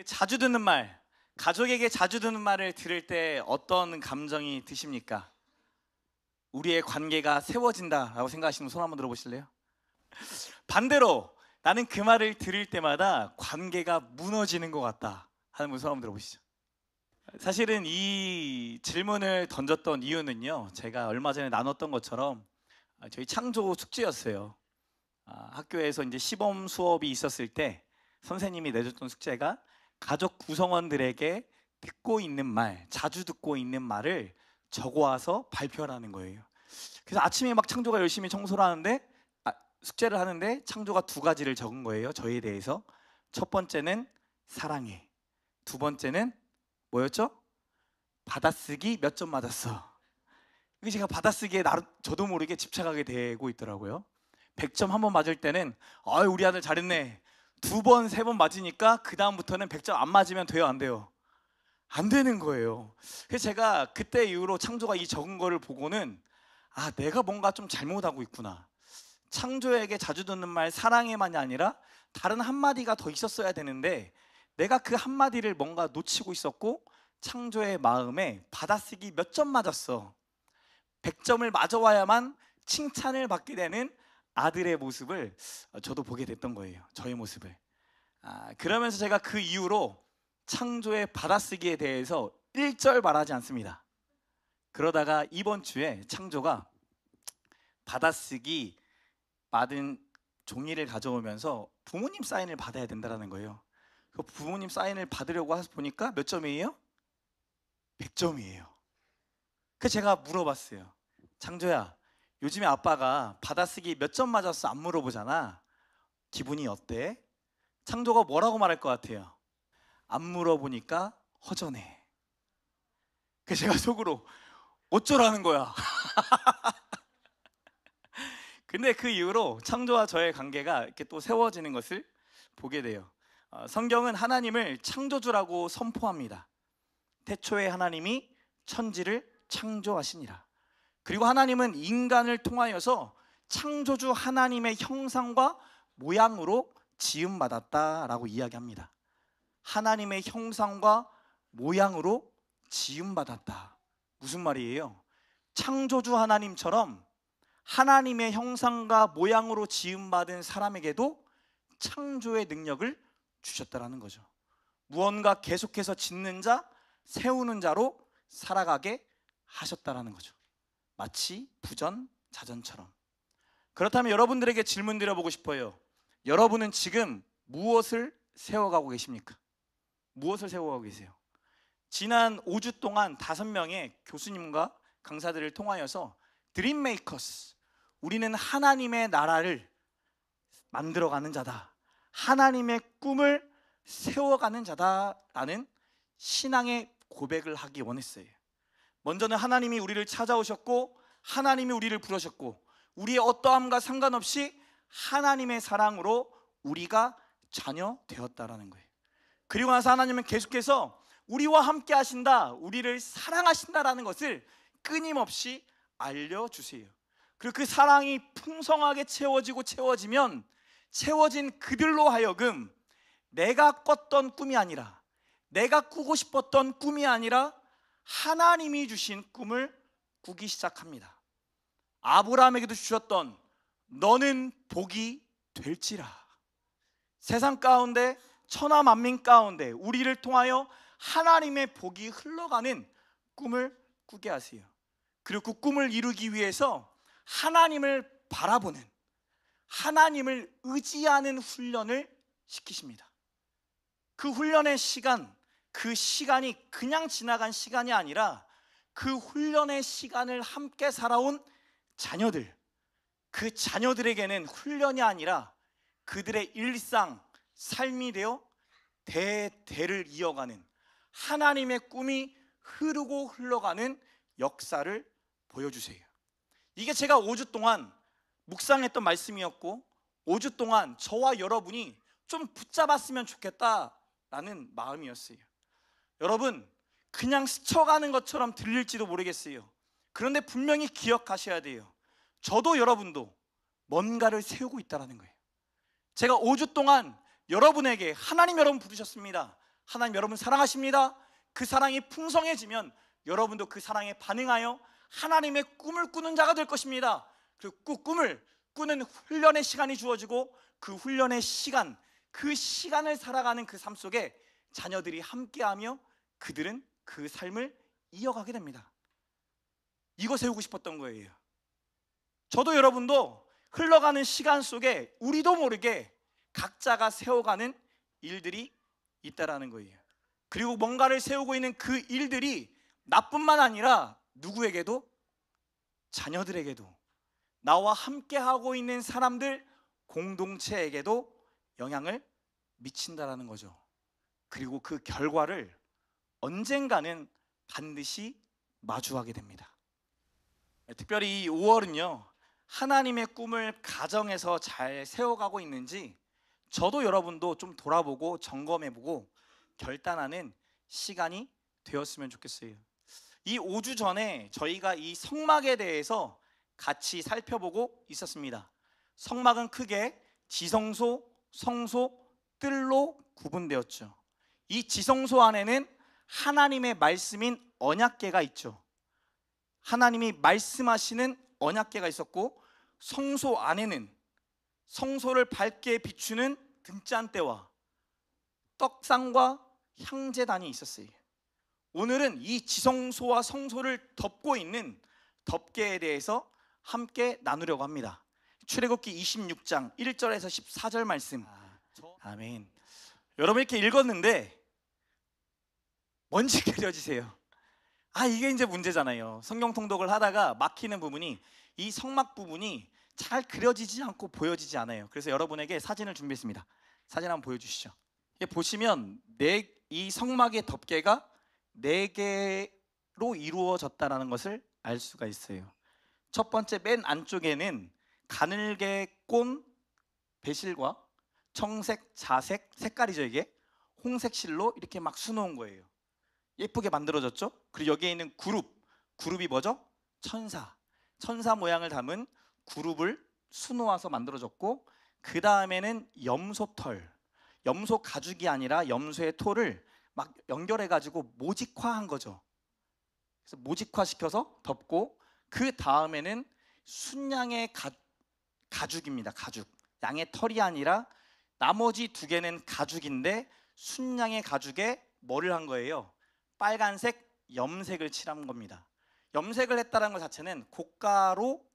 자주 듣는 말, 가족에게 자주 듣는 말을 들을 때 어떤 감정이 드십니까? 우리의 관계가 세워진다라고 생각하시는 분 손 한번 들어보실래요? 반대로 나는 그 말을 들을 때마다 관계가 무너지는 것 같다 하는 분 손 한번 들어보시죠. 사실은 이 질문을 던졌던 이유는요, 제가 얼마 전에 나눴던 것처럼 저희 창조 숙제였어요. 학교에서 이제 시범 수업이 있었을 때 선생님이 내줬던 숙제가 가족 구성원들에게 듣고 있는 말, 자주 듣고 있는 말을 적어와서 발표하라는 거예요. 그래서 아침에 막 창조가 열심히 청소를 하는데 숙제를 하는데 창조가 두 가지를 적은 거예요. 저에 대해서. 첫 번째는 사랑해. 두 번째는 뭐였죠? 받아쓰기 몇 점 맞았어. 이게 제가 받아쓰기에 저도 모르게 집착하게 되고 있더라고요. 100점 한 번 맞을 때는 우리 아들 잘했네. 두 번, 세 번 맞으니까 그 다음부터는 100점 안 맞으면 돼요, 안 돼요? 안 되는 거예요. 그래서 제가 그때 이후로 창조가 이 적은 거를 보고는 내가 뭔가 좀 잘못하고 있구나. 창조에게 자주 듣는 말 사랑해만이 아니라 다른 한마디가 더 있었어야 되는데 내가 그 한마디를 뭔가 놓치고 있었고 창조의 마음에 받아쓰기 몇 점 맞았어. 100점을 맞아와야만 칭찬을 받게 되는 아들의 모습을 저도 보게 됐던 거예요. 저의 모습을. 그러면서 제가 그 이후로 창조의 받아쓰기에 대해서 1절 말하지 않습니다. 그러다가 이번 주에 창조가 받아쓰기 받은 종이를 가져오면서 부모님 사인을 받아야 된다는 거예요. 그 부모님 사인을 받으려고 해서 보니까 몇 점이에요? 100점이에요. 그래서 제가 물어봤어요. 창조야, 요즘에 아빠가 받아쓰기 몇 점 맞았어? 안 물어보잖아. 기분이 어때? 창조가 뭐라고 말할 것 같아요? 안 물어보니까 허전해. 그래서 제가 속으로 어쩌라는 거야. 근데 그 이후로 창조와 저의 관계가 이렇게 또 세워지는 것을 보게 돼요. 성경은 하나님을 창조주라고 선포합니다. 태초에 하나님이 천지를 창조하시니라. 그리고 하나님은 인간을 통하여서 창조주 하나님의 형상과 모양으로 지음받았다라고 이야기합니다. 하나님의 형상과 모양으로 지음받았다. 무슨 말이에요? 창조주 하나님처럼 하나님의 형상과 모양으로 지음받은 사람에게도 창조의 능력을 주셨다라는 거죠. 무언가 계속해서 짓는 자, 세우는 자로 살아가게 하셨다라는 거죠. 마치 부전자전처럼. 그렇다면 여러분들에게 질문 드려보고 싶어요. 여러분은 지금 무엇을 세워가고 계십니까? 무엇을 세워가고 계세요? 지난 5주 동안 5명의 교수님과 강사들을 통하여서 드림 메이커스, 우리는 하나님의 나라를 만들어가는 자다, 하나님의 꿈을 세워가는 자다라는 신앙의 고백을 하기 원했어요. 먼저는 하나님이 우리를 찾아오셨고 하나님이 우리를 부르셨고 우리의 어떠함과 상관없이 하나님의 사랑으로 우리가 자녀 되었다라는 거예요. 그리고 나서 하나님은 계속해서 우리와 함께 하신다, 우리를 사랑하신다라는 것을 끊임없이 알려주세요. 그리고 그 사랑이 풍성하게 채워지면 채워진 그들로 하여금 내가 꿨던 꿈이 아니라, 내가 꾸고 싶었던 꿈이 아니라 하나님이 주신 꿈을 꾸기 시작합니다. 아브라함에게도 주셨던 너는 복이 될지라. 세상 가운데, 천하 만민 가운데 우리를 통하여 하나님의 복이 흘러가는 꿈을 꾸게 하세요. 그리고 그 꿈을 이루기 위해서 하나님을 바라보는, 하나님을 의지하는 훈련을 시키십니다. 그 훈련의 시간, 그 시간이 그냥 지나간 시간이 아니라 그 훈련의 시간을 함께 살아온 자녀들, 그 자녀들에게는 훈련이 아니라 그들의 일상, 삶이 되어 대대를 이어가는 하나님의 꿈이 흐르고 흘러가는 역사를 보여주세요. 이게 제가 5주 동안 묵상했던 말씀이었고 5주 동안 저와 여러분이 좀 붙잡았으면 좋겠다라는 마음이었어요. 여러분, 그냥 스쳐가는 것처럼 들릴지도 모르겠어요. 그런데 분명히 기억하셔야 돼요. 저도 여러분도 뭔가를 세우고 있다는 거예요. 제가 5주 동안 여러분에게, 하나님 여러분 부르셨습니다. 하나님 여러분 사랑하십니다. 그 사랑이 풍성해지면 여러분도 그 사랑에 반응하여 하나님의 꿈을 꾸는 자가 될 것입니다. 그리고 꿈을 꾸는 훈련의 시간이 주어지고 그 훈련의 시간, 그 시간을 살아가는 그 삶 속에 자녀들이 함께하며 그들은 그 삶을 이어가게 됩니다. 이거 세우고 싶었던 거예요. 저도 여러분도 흘러가는 시간 속에 우리도 모르게 각자가 세워가는 일들이 있다라는 거예요. 그리고 뭔가를 세우고 있는 그 일들이 나뿐만 아니라 누구에게도, 자녀들에게도, 나와 함께하고 있는 사람들, 공동체에게도 영향을 미친다라는 거죠. 그리고 그 결과를 언젠가는 반드시 마주하게 됩니다. 특별히 이 5월은요, 하나님의 꿈을 가정에서 잘 세워가고 있는지 저도 여러분도 좀 돌아보고 점검해보고 결단하는 시간이 되었으면 좋겠어요. 이 5주 전에 저희가 이 성막에 대해서 같이 살펴보고 있었습니다. 성막은 크게 지성소, 성소, 뜰로 구분되었죠. 이 지성소 안에는 하나님의 말씀인 언약궤가 있죠. 하나님이 말씀하시는 언약궤가 있었고, 성소 안에는 성소를 밝게 비추는 등잔대와 떡상과 향제단이 있었어요. 오늘은 이 지성소와 성소를 덮고 있는 덮개에 대해서 함께 나누려고 합니다. 출애굽기 26장 1절에서 14절 말씀. 아멘. 여러분 이렇게 읽었는데 뭔지 그려지세요? 이게 이제 문제잖아요. 성경 통독을 하다가 막히는 부분이, 이 성막 부분이 잘 그려지지 않고 보여지지 않아요. 그래서 여러분에게 사진을 준비했습니다. 사진 한번 보여주시죠. 보시면 이 성막의 덮개가 4개로 이루어졌다는 것을 알 수가 있어요. 첫 번째 맨 안쪽에는 가늘게 꼰 배실과 청색, 자색, 색깔이죠. 이게 홍색 실로 이렇게 막 수놓은 거예요. 예쁘게 만들어졌죠. 그리고 여기에 있는 그룹이 뭐죠? 천사 모양을 담은 그룹을 수놓아서 만들어졌고, 그 다음에는 염소 가죽이 아니라 염소의 톨을 막 연결해가지고 모직화한 거죠. 그래서 모직화시켜서 덮고, 그 다음에는 순양의 가죽입니다. 가죽. 양의 털이 아니라 나머지 2개는 가죽인데 순양의 가죽에 뭐를 한 거예요? 빨간색 염색을 칠한 겁니다. 염색을 했다는 것 자체는 고가로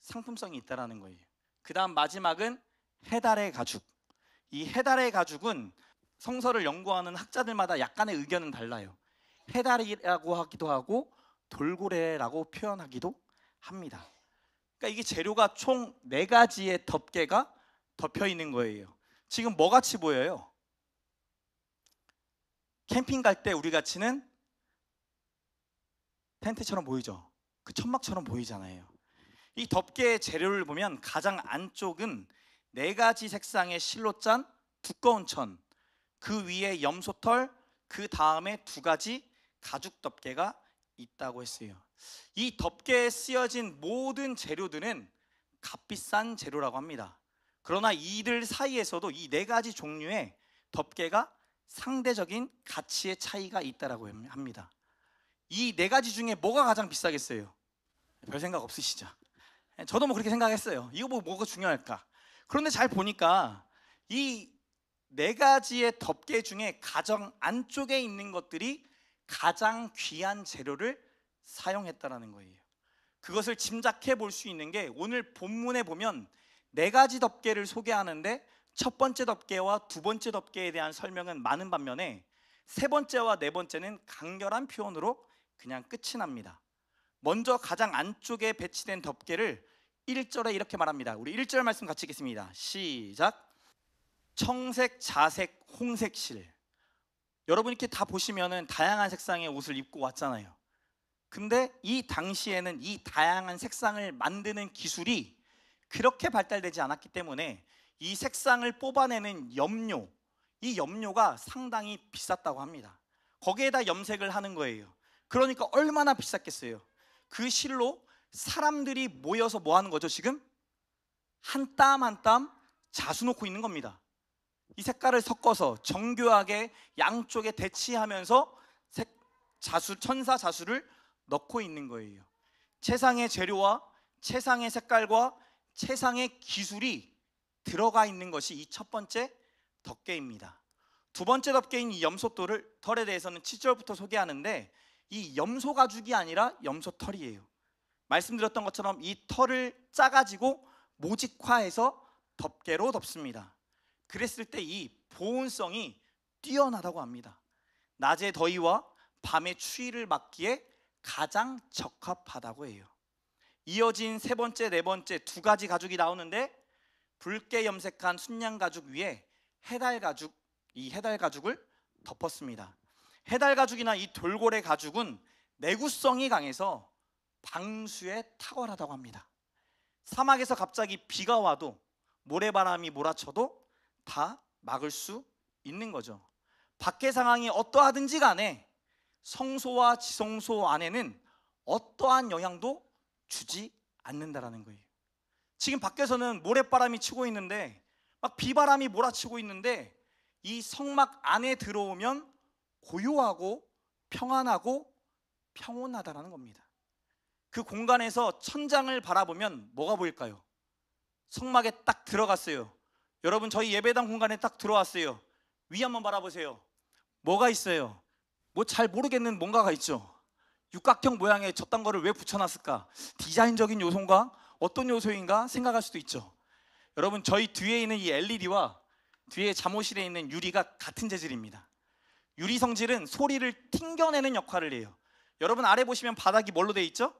상품성이 있다는 거예요. 그 다음 마지막은 해달의 가죽. 이 해달의 가죽은 성서를 연구하는 학자들마다 약간의 의견은 달라요. 해달이라고 하기도 하고 돌고래라고 표현하기도 합니다. 그러니까 이게 재료가 총 4가지의 덮개가 덮여 있는 거예요. 지금 뭐 같이 보여요? 캠핑 갈 때 우리 같이는 텐트처럼 보이죠? 그 천막처럼 보이잖아요. 이 덮개의 재료를 보면 가장 안쪽은 4가지 색상의 실로 짠 두꺼운 천, 그 위에 염소털, 그 다음에 2가지 가죽 덮개가 있다고 했어요. 이 덮개에 쓰여진 모든 재료들은 값비싼 재료라고 합니다. 그러나 이들 사이에서도 이 4가지 종류의 덮개가 상대적인 가치의 차이가 있다고 합니다. 이 4가지 중에 뭐가 가장 비싸겠어요? 별 생각 없으시죠? 저도 그렇게 생각했어요. 이거 뭐가 중요할까? 그런데 잘 보니까 이 4가지의 덮개 중에 가장 안쪽에 있는 것들이 가장 귀한 재료를 사용했다는 거예요. 그것을 짐작해 볼 수 있는 게, 오늘 본문에 보면 4가지 덮개를 소개하는데 첫 번째 덮개와 2번째 덮개에 대한 설명은 많은 반면에 3번째와 4번째는 간결한 표현으로 그냥 끝이 납니다. 먼저 가장 안쪽에 배치된 덮개를 1절에 이렇게 말합니다. 우리 1절 말씀 같이 읽겠습니다. 시작. 청색, 자색, 홍색실. 여러분 이렇게 다 보시면은 다양한 색상의 옷을 입고 왔잖아요. 근데 이 당시에는 이 다양한 색상을 만드는 기술이 그렇게 발달되지 않았기 때문에 이 색상을 뽑아내는 염료, 이 염료가 상당히 비쌌다고 합니다. 거기에다 염색을 하는 거예요. 그러니까 얼마나 비쌌겠어요. 그 실로 사람들이 모여서 뭐 하는 거죠? 지금 한 땀 한 땀 자수 놓고 있는 겁니다. 이 색깔을 섞어서 정교하게 양쪽에 대치하면서 천사 자수를 넣고 있는 거예요. 최상의 재료와 최상의 색깔과 최상의 기술이 들어가 있는 것이 이 첫 번째 덮개입니다. 두 번째 덮개인 이 염소털에 대해서는 7절부터 소개하는데, 이 염소 가죽이 아니라 염소털이에요. 말씀드렸던 것처럼 이 털을 짜가지고 모직화해서 덮개로 덮습니다. 그랬을 때 이 보온성이 뛰어나다고 합니다. 낮의 더위와 밤의 추위를 막기에 가장 적합하다고 해요. 이어진 세 번째, 네 번째 두 가지 가죽이 나오는데, 붉게 염색한 순양 가죽 위에 해달 가죽, 이 해달 가죽을 덮었습니다. 해달 가죽이나 이 돌고래 가죽은 내구성이 강해서 방수에 탁월하다고 합니다. 사막에서 갑자기 비가 와도 모래바람이 몰아쳐도 다 막을 수 있는 거죠. 밖의 상황이 어떠하든지 간에 성소와 지성소 안에는 어떠한 영향도 주지 않는다라는 거예요. 지금 밖에서는 모래바람이 치고 있는데, 막 비바람이 몰아치고 있는데, 이 성막 안에 들어오면 고요하고 평안하고 평온하다라는 겁니다. 그 공간에서 천장을 바라보면 뭐가 보일까요? 성막에 딱 들어갔어요. 여러분, 저희 예배당 공간에 딱 들어왔어요. 위 한번 바라보세요. 뭐가 있어요? 뭐 잘 모르겠는 뭔가가 있죠. 육각형 모양의 저딴 거를 왜 붙여놨을까? 디자인적인 요소인가? 어떤 요소인가 생각할 수도 있죠. 여러분, 저희 뒤에 있는 이 LED와 뒤에 잠옷실에 있는 유리가 같은 재질입니다. 유리 성질은 소리를 튕겨내는 역할을 해요. 여러분, 아래 보시면 바닥이 뭘로 되어 있죠?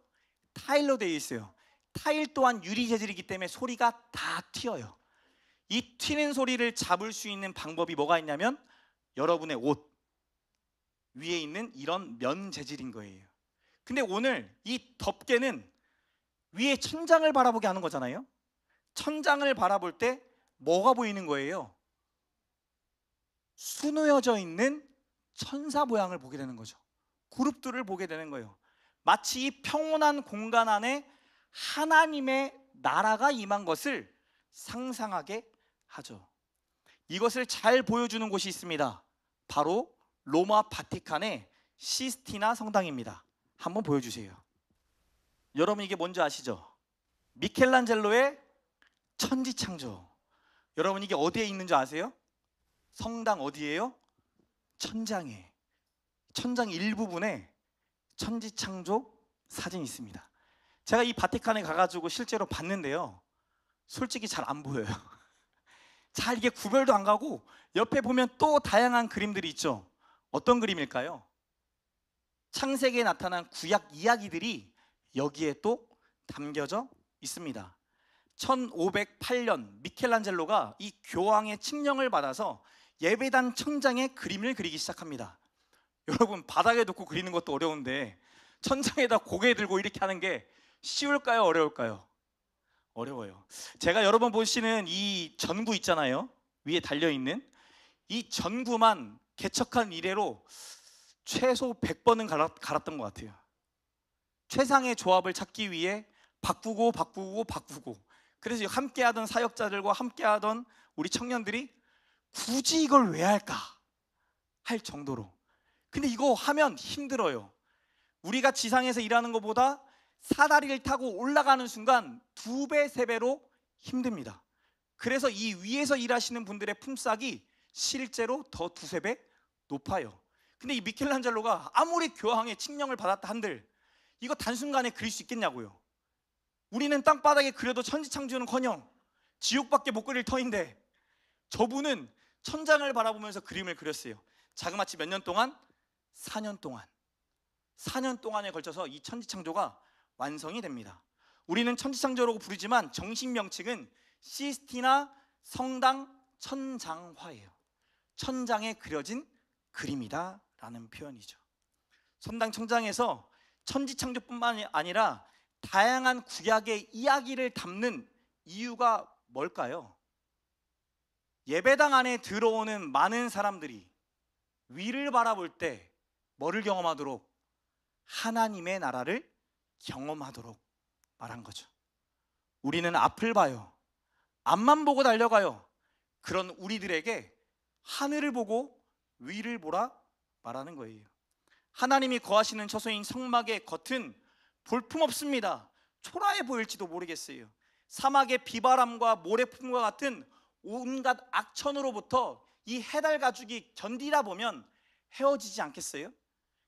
타일로 되어 있어요. 타일 또한 유리 재질이기 때문에 소리가 다 튀어요. 이 튀는 소리를 잡을 수 있는 방법이 뭐가 있냐면, 여러분의 옷 위에 있는 이런 면 재질인 거예요. 근데 오늘 이 덮개는 위에 천장을 바라보게 하는 거잖아요. 천장을 바라볼 때 뭐가 보이는 거예요? 수놓여져 있는 천사 모양을 보게 되는 거죠. 그룹들을 보게 되는 거예요. 마치 이 평온한 공간 안에 하나님의 나라가 임한 것을 상상하게 하죠. 이것을 잘 보여주는 곳이 있습니다. 바로 로마 바티칸의 시스티나 성당입니다. 한번 보여주세요. 여러분, 이게 뭔지 아시죠? 미켈란젤로의 천지창조. 여러분, 이게 어디에 있는 줄 아세요? 성당 어디예요? 천장에. 천장 일부분에 천지창조 사진이 있습니다. 제가 이 바티칸에 가가지고 실제로 봤는데요, 솔직히 잘 안 보여요. 잘 이게 구별도 안 가고, 옆에 보면 또 다양한 그림들이 있죠. 어떤 그림일까요? 창세기에 나타난 구약 이야기들이 여기에 또 담겨져 있습니다. 1508년 미켈란젤로가 이 교황의 칙령을 받아서 예배당 천장에 그림을 그리기 시작합니다. 여러분, 바닥에 놓고 그리는 것도 어려운데 천장에다 고개 들고 이렇게 하는 게 쉬울까요? 어려울까요? 어려워요. 제가 여러 번 보시는 이 전구 있잖아요. 위에 달려있는 이 전구만 개척한 이래로 최소 100번은 갈았던 것 같아요. 최상의 조합을 찾기 위해 바꾸고 그래서 함께하던 사역자들과 함께하던 우리 청년들이 굳이 이걸 왜 할까 할 정도로. 근데 이거 하면 힘들어요. 우리가 지상에서 일하는 것보다 사다리를 타고 올라가는 순간 2배, 3배로 힘듭니다. 그래서 이 위에서 일하시는 분들의 품삯이 실제로 더 2~3배 높아요. 근데 이 미켈란젤로가 아무리 교황의 칙령을 받았다 한들 이거 단순간에 그릴 수 있겠냐고요. 우리는 땅바닥에 그려도 천지창조는커녕 지옥밖에 못 그릴 터인데, 저분은 천장을 바라보면서 그림을 그렸어요. 자그마치 몇 년 동안? 4년 동안. 4년 동안에 걸쳐서 이 천지창조가 완성이 됩니다. 우리는 천지창조라고 부르지만 정식 명칭은 시스티나 성당 천장화예요. 천장에 그려진 그림이다 라는 표현이죠. 성당 천장에서 천지창조뿐만 아니라 다양한 구약의 이야기를 담는 이유가 뭘까요? 예배당 안에 들어오는 많은 사람들이 위를 바라볼 때 뭐를 경험하도록? 하나님의 나라를 경험하도록 말한 거죠. 우리는 앞을 봐요. 앞만 보고 달려가요. 그런 우리들에게 하늘을 보고 위를 보라 말하는 거예요. 하나님이 거하시는 처소인 성막의 겉은 볼품없습니다. 초라해 보일지도 모르겠어요. 사막의 비바람과 모래품과 같은 온갖 악천후로부터 이 해달 가죽이 견디다 보면 헤어지지 않겠어요?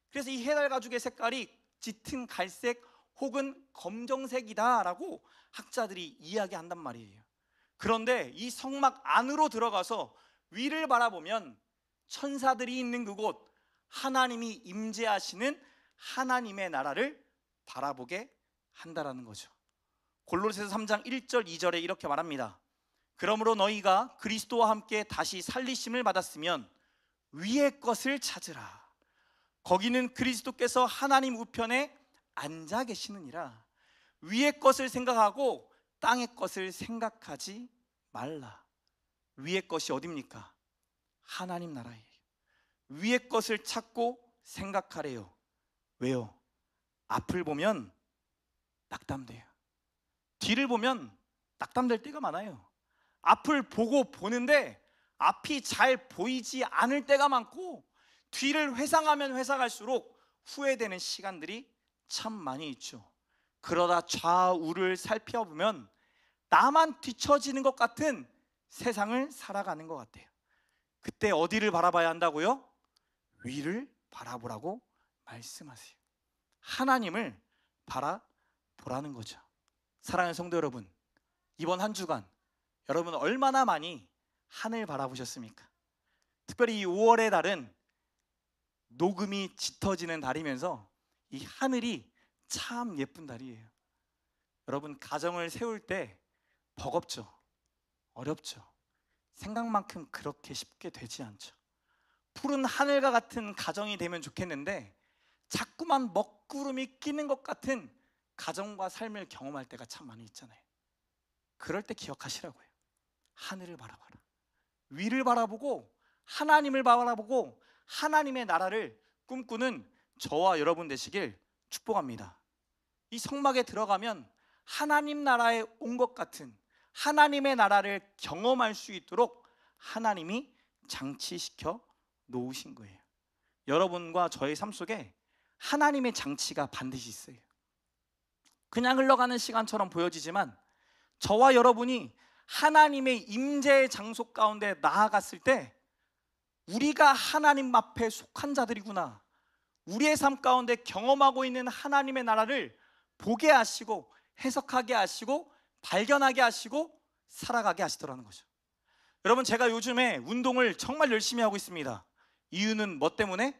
그래서 이 해달 가죽의 색깔이 짙은 갈색 혹은 검정색이다라고 학자들이 이야기한단 말이에요. 그런데 이 성막 안으로 들어가서 위를 바라보면 천사들이 있는 그곳, 하나님이 임재하시는 하나님의 나라를 바라보게 한다라는 거죠. 골로새서 3장 1절 2절에 이렇게 말합니다. 그러므로 너희가 그리스도와 함께 다시 살리심을 받았으면 위의 것을 찾으라. 거기는 그리스도께서 하나님 우편에 앉아 계시느니라. 위의 것을 생각하고 땅의 것을 생각하지 말라. 위의 것이 어딥니까? 하나님 나라예요. 위의 것을 찾고 생각하래요. 왜요? 앞을 보면 낙담돼요. 뒤를 보면 낙담될 때가 많아요. 앞을 보고 보는데 앞이 잘 보이지 않을 때가 많고, 뒤를 회상하면 회상할수록 후회되는 시간들이 참 많이 있죠. 그러다 좌우를 살펴보면 나만 뒤처지는 것 같은 세상을 살아가는 것 같아요. 그때 어디를 바라봐야 한다고요? 위를 바라보라고 말씀하세요. 하나님을 바라보라는 거죠. 사랑하는 성도 여러분, 이번 한 주간 여러분 얼마나 많이 하늘 바라보셨습니까? 특별히 이 5월의 달은 녹음이 짙어지는 달이면서 이 하늘이 참 예쁜 달이에요. 여러분, 가정을 세울 때 버겁죠. 어렵죠. 생각만큼 그렇게 쉽게 되지 않죠. 푸른 하늘과 같은 가정이 되면 좋겠는데 자꾸만 먹구름이 끼는 것 같은 가정과 삶을 경험할 때가 참 많이 있잖아요. 그럴 때 기억하시라고요. 하늘을 바라봐라. 위를 바라보고 하나님을 바라보고 하나님의 나라를 꿈꾸는 저와 여러분 되시길 축복합니다. 이 성막에 들어가면 하나님 나라에 온 것 같은 하나님의 나라를 경험할 수 있도록 하나님이 장치시켜 놓으신 거예요. 여러분과 저의 삶 속에 하나님의 장치가 반드시 있어요. 그냥 흘러가는 시간처럼 보여지지만 저와 여러분이 하나님의 임재의 장소 가운데 나아갔을 때 우리가 하나님 앞에 속한 자들이구나, 우리의 삶 가운데 경험하고 있는 하나님의 나라를 보게 하시고 해석하게 하시고 발견하게 하시고 살아가게 하시더라는 거죠. 여러분, 제가 요즘에 운동을 정말 열심히 하고 있습니다. 이유는 뭐 때문에?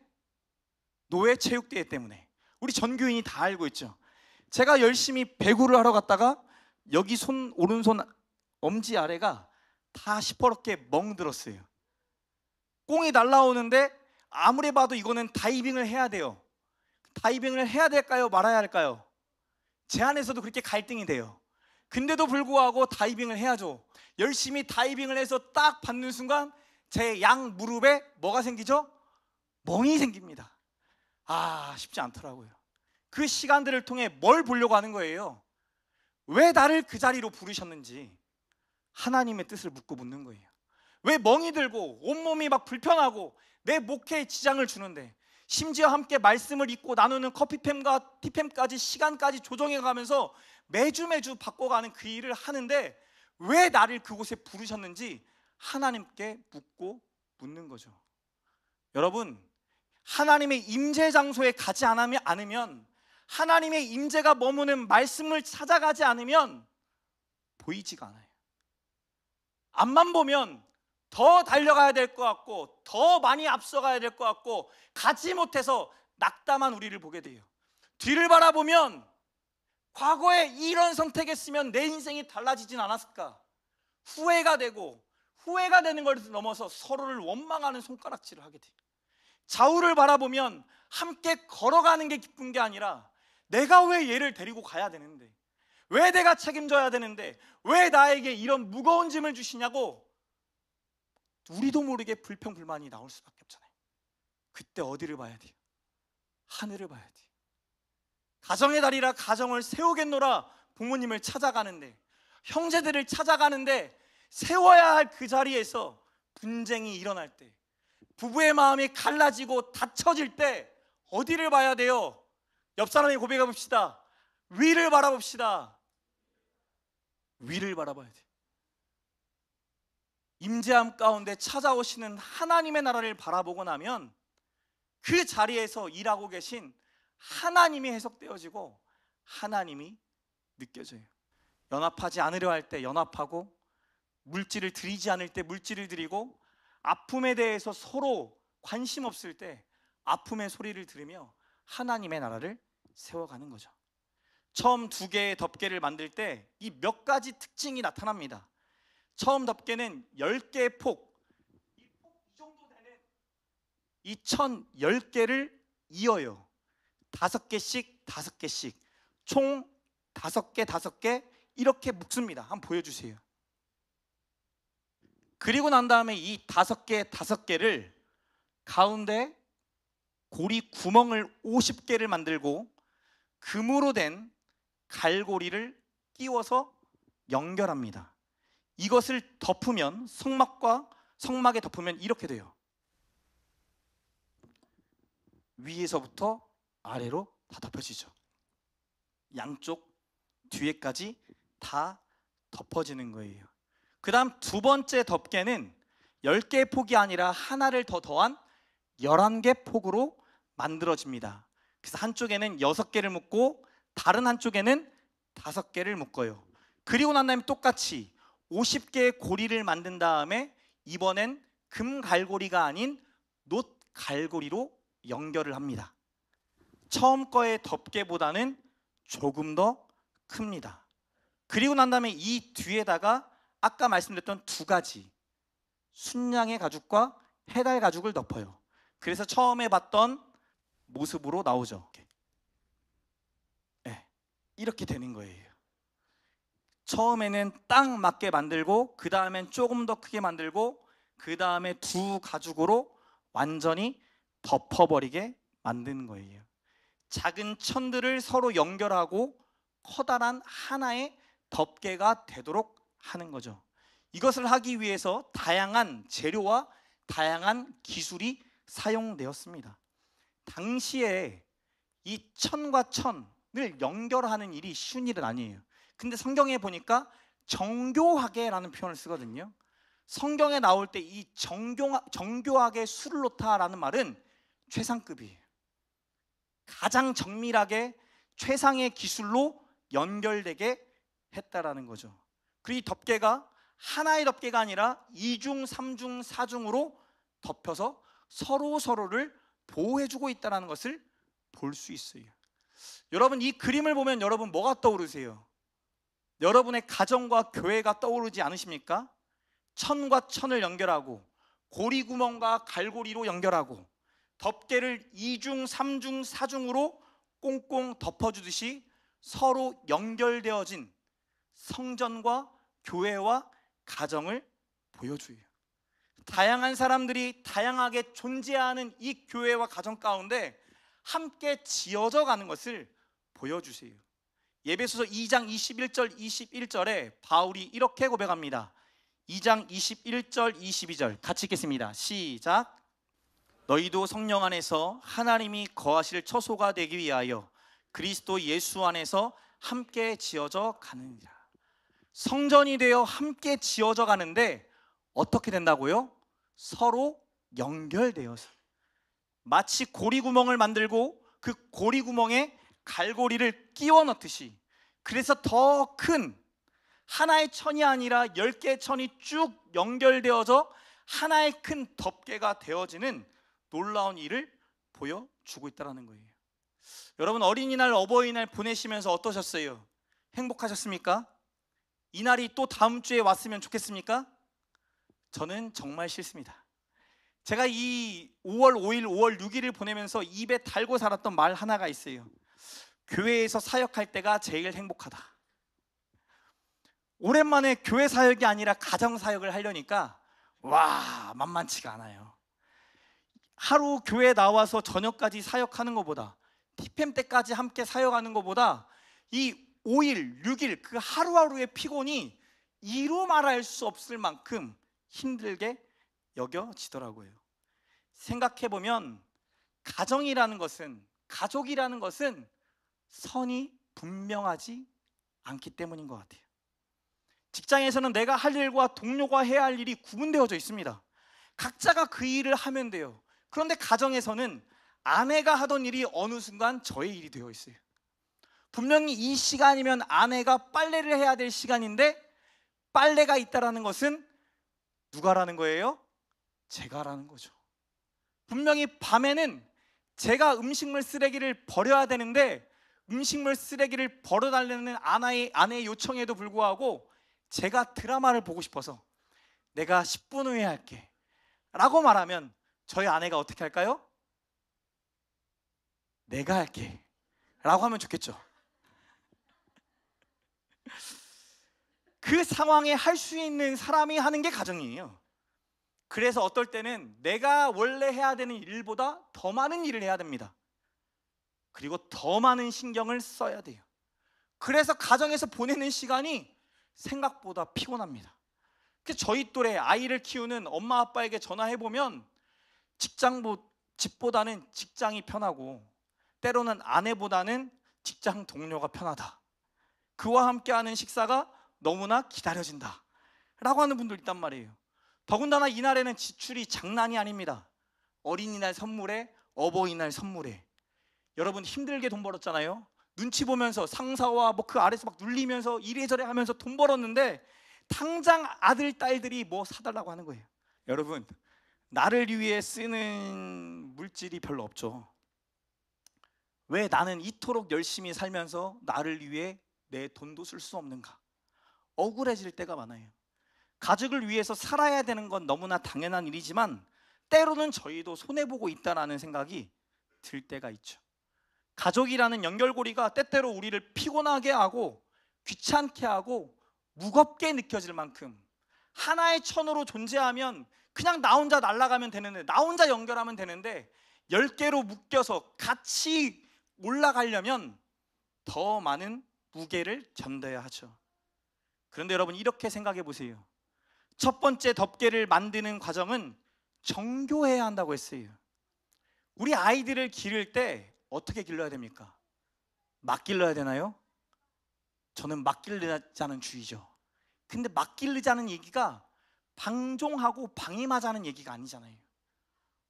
노예체육대회 때문에. 우리 전교인이 다 알고 있죠. 제가 열심히 배구를 하러 갔다가 여기 오른손 엄지 아래가 다 시퍼렇게 멍들었어요. 공이 날라오는데 아무리 봐도 이거는 다이빙을 해야 돼요. 다이빙을 해야 될까요? 말아야 할까요? 제 안에서도 그렇게 갈등이 돼요. 근데도 불구하고 다이빙을 해야죠. 열심히 다이빙을 해서 딱 받는 순간 제 양 무릎에 뭐가 생기죠? 멍이 생깁니다. 쉽지 않더라고요. 그 시간들을 통해 뭘 보려고 하는 거예요? 왜 나를 그 자리로 부르셨는지 하나님의 뜻을 묻는 거예요. 왜 멍이 들고 온몸이 막 불편하고 내 목회에 지장을 주는데, 심지어 함께 말씀을 읽고 나누는 커피팸과 티팸까지 시간까지 조정해 가면서 매주 바꿔가는 그 일을 하는데 왜 나를 그곳에 부르셨는지 하나님께 묻는 거죠. 여러분, 하나님의 임재 장소에 가지 않으면, 하나님의 임재가 머무는 말씀을 찾아가지 않으면 보이지가 않아요. 앞만 보면 더 달려가야 될 것 같고 더 많이 앞서가야 될 것 같고 가지 못해서 낙담한 우리를 보게 돼요. 뒤를 바라보면 과거에 이런 선택했으면 내 인생이 달라지진 않았을까 후회가 되고, 후회가 되는 것을 넘어서 서로를 원망하는 손가락질을 하게 돼요. 좌우를 바라보면 함께 걸어가는 게 기쁜 게 아니라 내가 왜 얘를 데리고 가야 되는데, 왜 내가 책임져야 되는데, 왜 나에게 이런 무거운 짐을 주시냐고 우리도 모르게 불평불만이 나올 수밖에 없잖아요. 그때 어디를 봐야 돼요? 하늘을 봐야 돼요. 가정의 달이라 가정을 세우겠노라 부모님을 찾아가는데, 형제들을 찾아가는데 세워야 할 그 자리에서 분쟁이 일어날 때, 부부의 마음이 갈라지고 닫혀질 때 어디를 봐야 돼요? 옆 사람이 고백해 봅시다. 위를 바라봅시다. 위를 바라봐야 돼. 임재함 가운데 찾아오시는 하나님의 나라를 바라보고 나면 그 자리에서 일하고 계신 하나님이 해석되어지고 하나님이 느껴져요. 연합하지 않으려 할 때 연합하고, 물질을 드리지 않을 때 물질을 드리고, 아픔에 대해서 서로 관심 없을 때 아픔의 소리를 들으며 하나님의 나라를 세워가는 거죠. 처음 2개의 덮개를 만들 때 이 몇 가지 특징이 나타납니다. 처음 덮개는 10개의 폭, 이 정도 되는 이 천 10개를 이어요. 5개씩 5개씩 총 5개 5개 이렇게 묶습니다. 한번 보여주세요. 그리고 난 다음에 이 5개 5개를 가운데 고리 구멍을 50개를 만들고 금으로 된 갈고리를 끼워서 연결합니다. 이것을 덮으면, 성막에 덮으면 이렇게 돼요. 위에서부터 아래로 다 덮여지죠. 양쪽 뒤에까지 다 덮어지는 거예요. 그 다음 2번째 덮개는 10개의 폭이 아니라 하나를 더 더한 11개 폭으로 만들어집니다. 그래서 한쪽에는 6개를 묶고 다른 한쪽에는 5개를 묶어요. 그리고 난 다음에 똑같이 50개의 고리를 만든 다음에 이번엔 금 갈고리가 아닌 놋 갈고리로 연결을 합니다. 처음 거의 덮개보다는 조금 더 큽니다. 그리고 난 다음에 이 뒤에다가 아까 말씀드렸던 2가지 순양의 가죽과 해달 가죽을 덮어요. 그래서 처음에 봤던 모습으로 나오죠. 네, 이렇게 되는 거예요. 처음에는 딱 맞게 만들고, 그 다음엔 조금 더 크게 만들고, 그 다음에 2 가죽으로 완전히 덮어버리게 만드는 거예요. 작은 천들을 서로 연결하고 커다란 하나의 덮개가 되도록 하는 거죠. 이것을 하기 위해서 다양한 재료와 다양한 기술이 사용되었습니다. 당시에 이 천과 천을 연결하는 일이 쉬운 일은 아니에요. 근데 성경에 보니까 정교하게라는 표현을 쓰거든요. 성경에 나올 때 이 정교하게 수를 놓다라는 말은 최상급이에요. 가장 정밀하게 최상의 기술로 연결되게 했다라는 거죠. 그리고 이 덮개가 하나의 덮개가 아니라 2중, 3중, 4중으로 덮여서 서로를 보호해주고 있다는 것을 볼 수 있어요. 여러분, 이 그림을 보면 여러분 뭐가 떠오르세요? 여러분의 가정과 교회가 떠오르지 않으십니까? 천과 천을 연결하고 고리구멍과 갈고리로 연결하고 덮개를 2중, 3중, 4중으로 꽁꽁 덮어주듯이 서로 연결되어진 성전과 교회와 가정을 보여줘요. 다양한 사람들이 다양하게 존재하는 이 교회와 가정 가운데 함께 지어져 가는 것을 보여주세요. 예배소서 2장 21절 21절에 바울이 이렇게 고백합니다. 2장 21절 22절 같이 읽겠습니다. 시작. 너희도 성령 안에서 하나님이 거하실 처소가 되기 위하여 그리스도 예수 안에서 함께 지어져 가느니라. 성전이 되어 함께 지어져 가는데 어떻게 된다고요? 서로 연결되어서, 마치 고리구멍을 만들고 그 고리구멍에 갈고리를 끼워 넣듯이, 그래서 더 큰 하나의 천이 아니라 10개의 천이 쭉 연결되어져 하나의 큰 덮개가 되어지는 놀라운 일을 보여주고 있다는 거예요. 여러분, 어린이날, 어버이날 보내시면서 어떠셨어요? 행복하셨습니까? 이 날이 또 다음 주에 왔으면 좋겠습니까? 저는 정말 싫습니다. 제가 이 5월 5일, 5월 6일을 보내면서 입에 달고 살았던 말 하나가 있어요. 교회에서 사역할 때가 제일 행복하다. 오랜만에 교회 사역이 아니라 가정 사역을 하려니까 만만치가 않아요. 하루 교회 나와서 저녁까지 사역하는 것보다, TPM 때까지 함께 사역하는 것보다 이 5일, 6일 그 하루하루의 피곤이 이루 말할 수 없을 만큼 힘들게 여겨지더라고요. 생각해보면 가정이라는 것은, 가족이라는 것은 선이 분명하지 않기 때문인 것 같아요. 직장에서는 내가 할 일과 동료가 해야 할 일이 구분되어져 있습니다. 각자가 그 일을 하면 돼요. 그런데 가정에서는 아내가 하던 일이 어느 순간 저의 일이 되어 있어요. 분명히 이 시간이면 아내가 빨래를 해야 될 시간인데 빨래가 있다라는 것은 누가라는 거예요? 제가라는 거죠. 분명히 밤에는 제가 음식물 쓰레기를 버려야 되는데 음식물 쓰레기를 버려달라는 아내의 요청에도 불구하고 제가 드라마를 보고 싶어서 내가 10분 후에 할게 라고 말하면 저희 아내가 어떻게 할까요? 내가 할게 라고 하면 좋겠죠. 그 상황에 할 수 있는 사람이 하는 게 가정이에요. 그래서 어떨 때는 내가 원래 해야 되는 일보다 더 많은 일을 해야 됩니다. 그리고 더 많은 신경을 써야 돼요. 그래서 가정에서 보내는 시간이 생각보다 피곤합니다. 그래서 저희 또래 아이를 키우는 엄마 아빠에게 전화해보면 집보다는 직장이 편하고 때로는 아내보다는 직장 동료가 편하다, 그와 함께하는 식사가 너무나 기다려진다 라고 하는 분들 있단 말이에요. 더군다나 이날에는 지출이 장난이 아닙니다. 어린이날 선물에 어버이날 선물에 여러분 힘들게 돈 벌었잖아요. 눈치 보면서 상사와 그 아래서 막 눌리면서 이래저래 하면서 돈 벌었는데 당장 아들 딸들이 뭐 사달라고 하는 거예요. 여러분, 나를 위해 쓰는 물질이 별로 없죠. 왜 나는 이토록 열심히 살면서 나를 위해 내 돈도 쓸 수 없는가? 억울해질 때가 많아요. 가족을 위해서 살아야 되는 건 너무나 당연한 일이지만 때로는 저희도 손해보고 있다는 생각이 들 때가 있죠. 가족이라는 연결고리가 때때로 우리를 피곤하게 하고 귀찮게 하고 무겁게 느껴질 만큼 하나의 천으로 존재하면 그냥 나 혼자 날아가면 되는데, 나 혼자 연결하면 되는데 10개로 묶여서 같이 올라가려면 더 많은 무게를 견뎌야 하죠. 그런데 여러분, 이렇게 생각해 보세요. 첫 번째 덮개를 만드는 과정은 정교해야 한다고 했어요. 우리 아이들을 기를 때 어떻게 길러야 됩니까? 막 길러야 되나요? 저는 막 기르자는 주의죠. 근데 막 기르자는 얘기가 방종하고 방임하자는 얘기가 아니잖아요.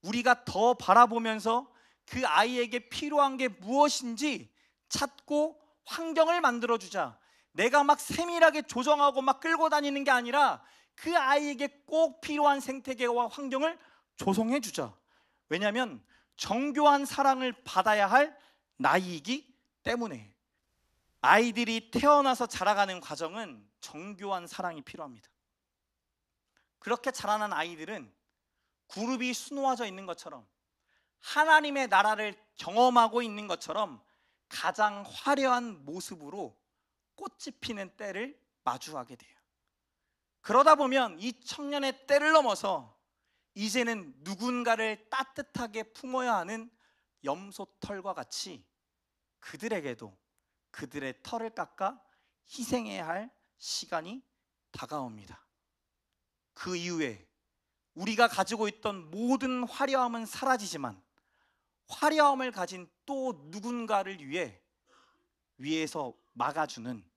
우리가 더 바라보면서 그 아이에게 필요한 게 무엇인지 찾고 환경을 만들어주자. 내가 막 세밀하게 조정하고 막 끌고 다니는 게 아니라 그 아이에게 꼭 필요한 생태계와 환경을 조성해 주자. 왜냐하면 정교한 사랑을 받아야 할 나이이기 때문에. 아이들이 태어나서 자라가는 과정은 정교한 사랑이 필요합니다. 그렇게 자라난 아이들은 그룹이 수놓아져 있는 것처럼 하나님의 나라를 경험하고 있는 것처럼 가장 화려한 모습으로 꽃이 피는 때를 마주하게 돼요. 그러다 보면 이 청년의 때를 넘어서 이제는 누군가를 따뜻하게 품어야 하는 염소털과 같이 그들에게도 그들의 털을 깎아 희생해야 할 시간이 다가옵니다. 그 이후에 우리가 가지고 있던 모든 화려함은 사라지지만 화려함을 가진 또 누군가를 위해 위에서 막아주는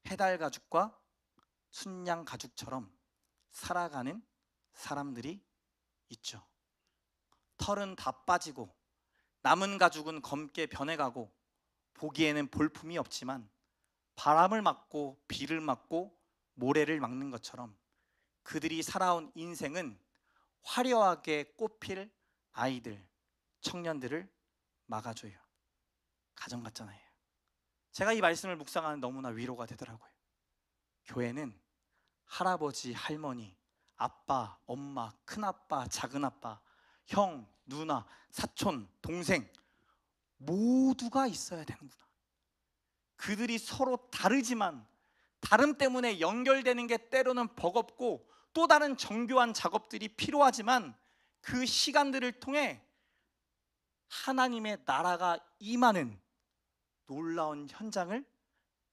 해달 가죽과 순양 가죽처럼 살아가는 사람들이 있죠. 털은 다 빠지고 남은 가죽은 검게 변해가고 보기에는 볼품이 없지만 바람을 막고 비를 막고 모래를 막는 것처럼 그들이 살아온 인생은 화려하게 꽃필 아이들, 청년들을 막아줘요. 가정 같잖아요. 제가 이 말씀을 묵상하는 너무나 위로가 되더라고요. 교회는 할아버지, 할머니, 아빠, 엄마, 큰아빠, 작은아빠, 형, 누나, 사촌, 동생 모두가 있어야 되는구나. 그들이 서로 다르지만 다름 때문에 연결되는 게 때로는 버겁고 또 다른 정교한 작업들이 필요하지만 그 시간들을 통해 하나님의 나라가 임하는 놀라운 현장을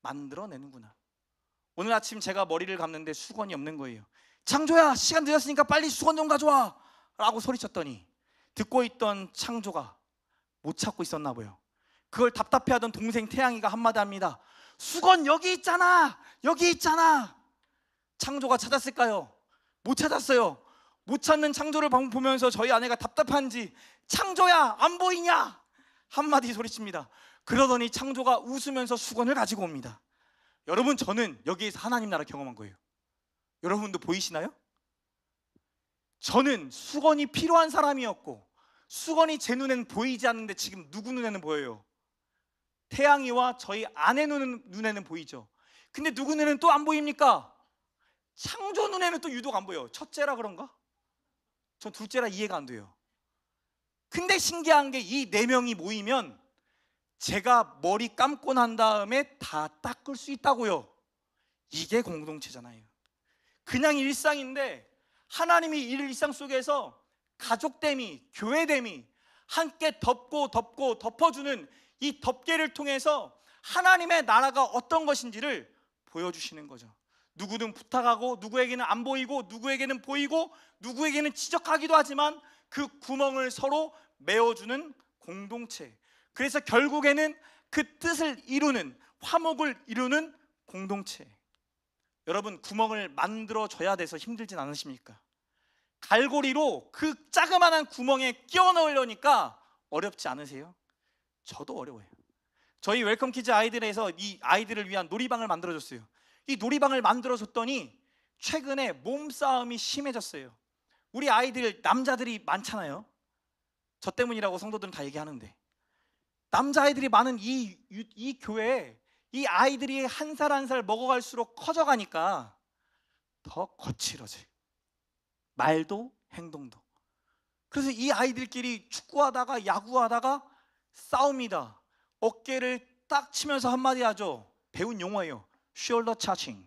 만들어내는구나. 오늘 아침 제가 머리를 감는데 수건이 없는 거예요. 창조야, 시간 늦었으니까 빨리 수건 좀 가져와 라고 소리쳤더니 듣고 있던 창조가 못 찾고 있었나 봐요. 그걸 답답해하던 동생 태양이가 한마디 합니다. 수건 여기 있잖아, 여기 있잖아. 창조가 찾았을까요? 못 찾았어요. 못 찾는 창조를 보면서 저희 아내가 답답한지 창조야 안 보이냐 한마디 소리칩니다. 그러더니 창조가 웃으면서 수건을 가지고 옵니다. 여러분, 저는 여기에서 하나님 나라 경험한 거예요. 여러분도 보이시나요? 저는 수건이 필요한 사람이었고 수건이 제 눈에는 보이지 않는데 지금 누구 눈에는 보여요? 태양이와 저희 아내 눈에는 보이죠. 근데 누구 눈에는 또 안 보입니까? 창조 눈에는 또 유독 안 보여요. 첫째라 그런가? 전 둘째라 이해가 안 돼요. 근데 신기한 게 이 네 명이 모이면 제가 머리 감고 난 다음에 다 닦을 수 있다고요. 이게 공동체잖아요. 그냥 일상인데 하나님이 이 일상 속에서 가족됨이, 교회됨이 함께 덮고 덮어주는 이 덮개를 통해서 하나님의 나라가 어떤 것인지를 보여주시는 거죠. 누구든 부탁하고 누구에게는 안 보이고 누구에게는 보이고 누구에게는 지적하기도 하지만 그 구멍을 서로 메워주는 공동체. 그래서 결국에는 그 뜻을 이루는, 화목을 이루는 공동체. 여러분, 구멍을 만들어줘야 돼서 힘들진 않으십니까? 갈고리로 그 자그마한 구멍에 끼워 넣으려니까 어렵지 않으세요? 저도 어려워요. 저희 웰컴 키즈 아이들에서 이 아이들을 위한 놀이방을 만들어줬어요. 이 놀이방을 만들어줬더니 최근에 몸싸움이 심해졌어요. 우리 아이들 남자들이 많잖아요. 저 때문이라고 성도들은 다 얘기하는데, 남자아이들이 많은 이 교회에 이 아이들이 한 살 한 살 먹어갈수록 커져가니까 더 거칠어져요. 말도 행동도. 그래서 이 아이들끼리 축구하다가 야구하다가 싸웁니다. 어깨를 딱 치면서 한마디 하죠. 배운 용어예요. shoulder touching.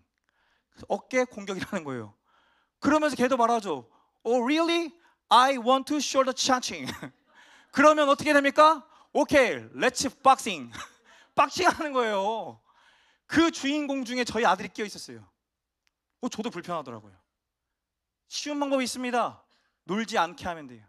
어깨 공격이라는 거예요. 그러면서 걔도 말하죠. Oh really? I want to shoulder touching. 그러면 어떻게 됩니까? 오케이, let's boxing. 박싱 하는 거예요. 그 주인공 중에 저희 아들이 끼어 있었어요. 저도 불편하더라고요. 쉬운 방법이 있습니다. 놀지 않게 하면 돼요.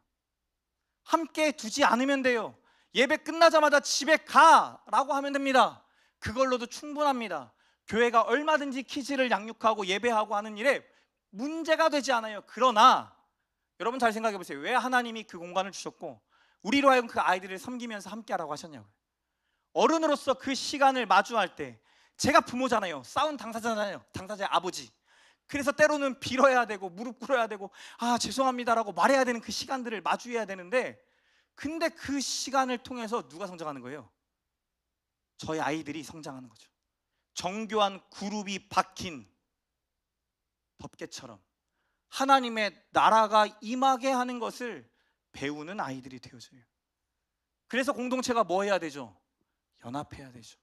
함께 두지 않으면 돼요. 예배 끝나자마자 집에 가라고 하면 됩니다. 그걸로도 충분합니다. 교회가 얼마든지 키즈를 양육하고 예배하고 하는 일에 문제가 되지 않아요. 그러나 여러분 잘 생각해 보세요. 왜 하나님이 그 공간을 주셨고 우리로 하여금 그 아이들을 섬기면서 함께 하라고 하셨냐고요. 어른으로서 그 시간을 마주할 때, 제가 부모잖아요. 싸운 당사자잖아요. 당사자의 아버지. 그래서 때로는 빌어야 되고 무릎 꿇어야 되고 죄송합니다라고 말해야 되는 그 시간들을 마주해야 되는데, 근데 그 시간을 통해서 누가 성장하는 거예요? 저희 아이들이 성장하는 거죠. 정교한 그룹이 박힌 덮개처럼 하나님의 나라가 임하게 하는 것을 배우는 아이들이 되어져요. 그래서 공동체가 뭐 해야 되죠? 연합해야 되죠.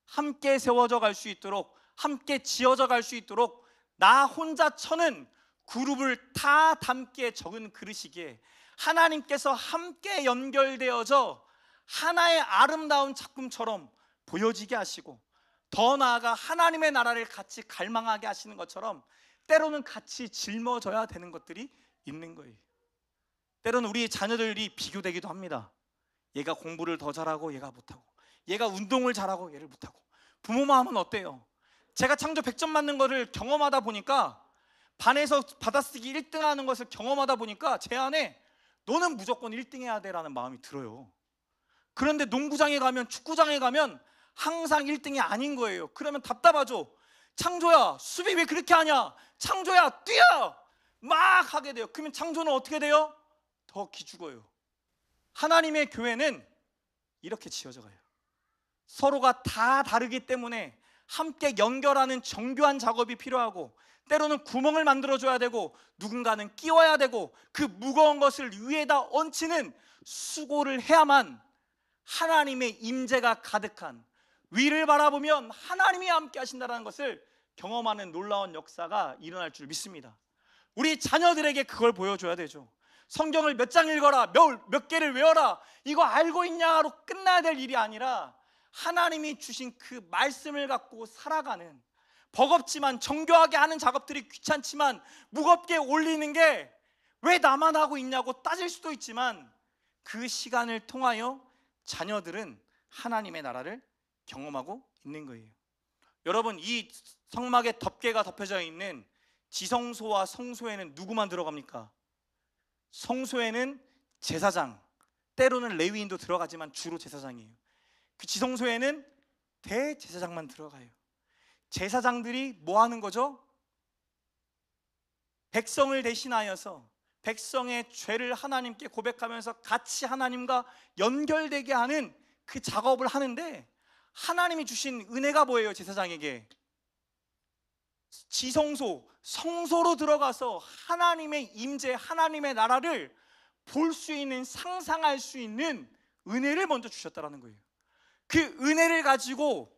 함께 세워져 갈 수 있도록, 함께 지어져 갈 수 있도록 나 혼자 쳐는 그룹을 다 담게 적은 그릇이기에 하나님께서 함께 연결되어져 하나의 아름다운 작품처럼 보여지게 하시고, 더 나아가 하나님의 나라를 같이 갈망하게 하시는 것처럼 때로는 같이 짊어져야 되는 것들이 있는 거예요. 때로는 우리 자녀들이 비교되기도 합니다. 얘가 공부를 더 잘하고 얘가 못하고, 얘가 운동을 잘하고 얘를 못하고. 부모 마음은 어때요? 제가 창조 100점 맞는 거를 경험하다 보니까, 반에서 받아쓰기 1등 하는 것을 경험하다 보니까 제 안에 너는 무조건 1등 해야 돼 라는 마음이 들어요. 그런데 농구장에 가면, 축구장에 가면 항상 1등이 아닌 거예요. 그러면 답답하죠. 창조야, 수비 왜 그렇게 하냐? 창조야, 뛰어! 막 하게 돼요. 그러면 창조는 어떻게 돼요? 더 기죽어요. 하나님의 교회는 이렇게 지어져 가요. 서로가 다 다르기 때문에 함께 연결하는 정교한 작업이 필요하고, 때로는 구멍을 만들어줘야 되고, 누군가는 끼워야 되고, 그 무거운 것을 위에다 얹히는 수고를 해야만 하나님의 임재가 가득한, 위를 바라보면 하나님이 함께 하신다는 것을 경험하는 놀라운 역사가 일어날 줄 믿습니다. 우리 자녀들에게 그걸 보여줘야 되죠. 성경을 몇 장 읽어라, 몇 개를 외워라, 이거 알고 있냐로 끝나야 될 일이 아니라 하나님이 주신 그 말씀을 갖고 살아가는, 버겁지만, 정교하게 하는 작업들이 귀찮지만, 무겁게 올리는 게 왜 나만 하고 있냐고 따질 수도 있지만, 그 시간을 통하여 자녀들은 하나님의 나라를 경험하고 있는 거예요. 여러분, 이 성막에 덮개가 덮여져 있는 지성소와 성소에는 누구만 들어갑니까? 성소에는 제사장, 때로는 레위인도 들어가지만 주로 제사장이에요. 그 지성소에는 대제사장만 들어가요. 제사장들이 뭐 하는 거죠? 백성을 대신하여서 백성의 죄를 하나님께 고백하면서 같이 하나님과 연결되게 하는 그 작업을 하는데, 하나님이 주신 은혜가 뭐예요? 제사장에게 지성소, 성소로 들어가서 하나님의 임재, 하나님의 나라를 볼 수 있는, 상상할 수 있는 은혜를 먼저 주셨다는 거예요. 그 은혜를 가지고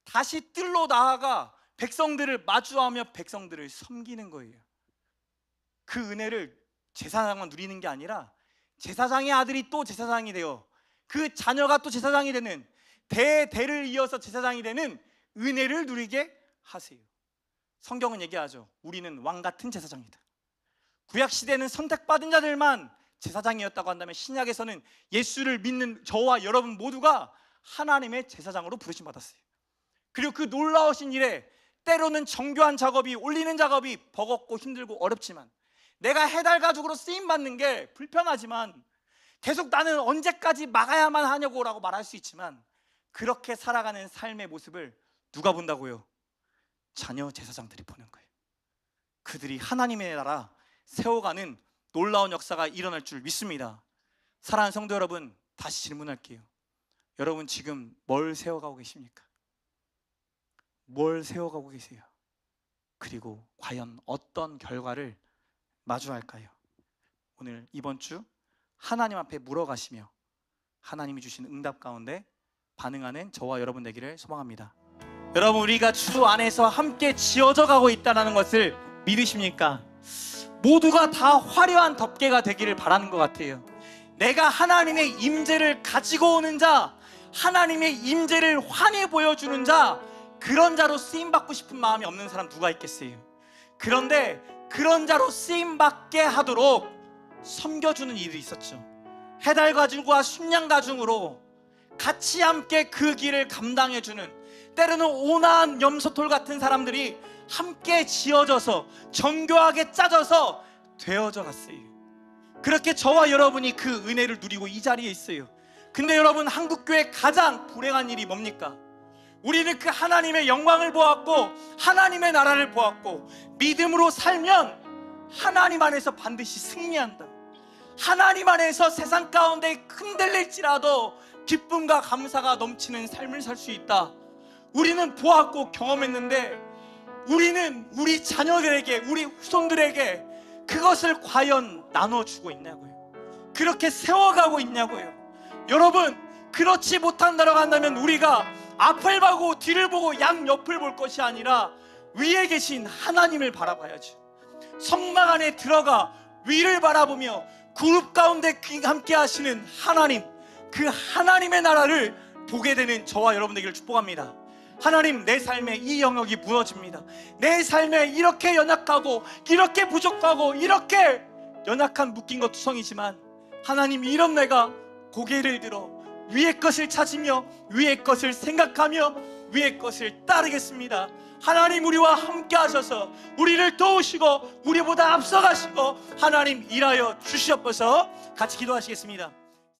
다시 뜰로 나아가 백성들을 마주하며 백성들을 섬기는 거예요. 그 은혜를 제사장만 누리는 게 아니라 제사장의 아들이 또 제사장이 되어 그 자녀가 또 제사장이 되는, 대대를 이어서 제사장이 되는 은혜를 누리게 하세요. 성경은 얘기하죠. 우리는 왕 같은 제사장이다. 구약시대는 선택받은 자들만 제사장이었다고 한다면, 신약에서는 예수를 믿는 저와 여러분 모두가 하나님의 제사장으로 부르심 받았어요. 그리고 그 놀라우신 일에 때로는 정교한 작업이, 올리는 작업이 버겁고 힘들고 어렵지만, 내가 해달 가죽으로 쓰임받는 게 불편하지만, 계속 나는 언제까지 막아야만 하냐고 라고 말할 수 있지만, 그렇게 살아가는 삶의 모습을 누가 본다고요? 자녀 제사장들이 보는 거예요. 그들이 하나님의 나라 세워가는 놀라운 역사가 일어날 줄 믿습니다. 사랑하는 성도 여러분, 다시 질문할게요. 여러분 지금 뭘 세워가고 계십니까? 뭘 세워가고 계세요? 그리고 과연 어떤 결과를 마주할까요? 오늘 이번 주 하나님 앞에 물어가시며 하나님이 주신 응답 가운데 반응하는 저와 여러분 되기를 소망합니다. 여러분, 우리가 주 안에서 함께 지어져 가고 있다는 것을 믿으십니까? 모두가 다 화려한 덮개가 되기를 바라는 것 같아요. 내가 하나님의 임재를 가지고 오는 자, 하나님의 임재를 환히 보여주는 자, 그런 자로 쓰임받고 싶은 마음이 없는 사람 누가 있겠어요? 그런데 그런 자로 쓰임받게 하도록 섬겨주는 일이 있었죠. 해달 가죽과 순양 가죽으로 같이 함께 그 길을 감당해주는, 때로는 온화한 염소톨 같은 사람들이 함께 지어져서 정교하게 짜져서 되어져 갔어요. 그렇게 저와 여러분이 그 은혜를 누리고 이 자리에 있어요. 근데 여러분, 한국교회 가장 불행한 일이 뭡니까? 우리는 그 하나님의 영광을 보았고 하나님의 나라를 보았고, 믿음으로 살면 하나님 안에서 반드시 승리한다, 하나님 안에서 세상 가운데 흔들릴지라도 기쁨과 감사가 넘치는 삶을 살 수 있다, 우리는 보았고 경험했는데, 우리는 우리 자녀들에게, 우리 후손들에게 그것을 과연 나눠주고 있냐고요? 그렇게 세워가고 있냐고요? 여러분, 그렇지 못한다고 한다면 우리가 앞을 보고 뒤를 보고 양옆을 볼 것이 아니라 위에 계신 하나님을 바라봐야죠. 성막 안에 들어가 위를 바라보며 그룹 가운데 함께 하시는 하나님, 그 하나님의 나라를 보게 되는 저와 여러분 되기를 축복합니다. 하나님, 내 삶에 이 영역이 무너집니다. 내 삶에 이렇게 연약하고 이렇게 부족하고 이렇게 연약한 묶인 것 투성이지만, 하나님, 이런 내가 고개를 들어 위의 것을 찾으며 위의 것을 생각하며 위의 것을 따르겠습니다. 하나님, 우리와 함께 하셔서 우리를 도우시고 우리보다 앞서가시고 하나님 일하여 주시옵소서. 같이 기도하시겠습니다.